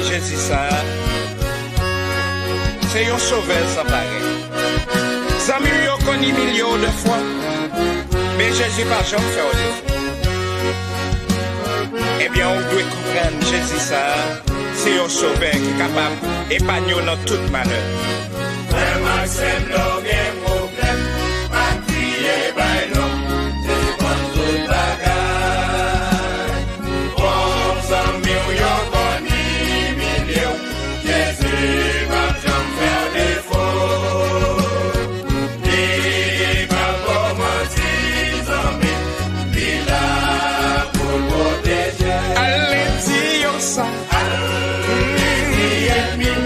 Jésus ça, c'est un sauveur sans pareil. Zanmi yo konn umilye de fois, mais Jésus pas jamais fait au défaut. Eh bien, on doit comprendre Jésus ça, c'est un sauveur qui est capable d'épargner dans toute malheur. Vraiment, c'est le problème, pas crier, ben non, c'est pas tout bagage. Oh, Zanmi yo konn umilye, Jésus pas jamais faire défaut. Il va pas mentir, Zanmi, il a pour protéger. Allez, dis ça. Allez, dis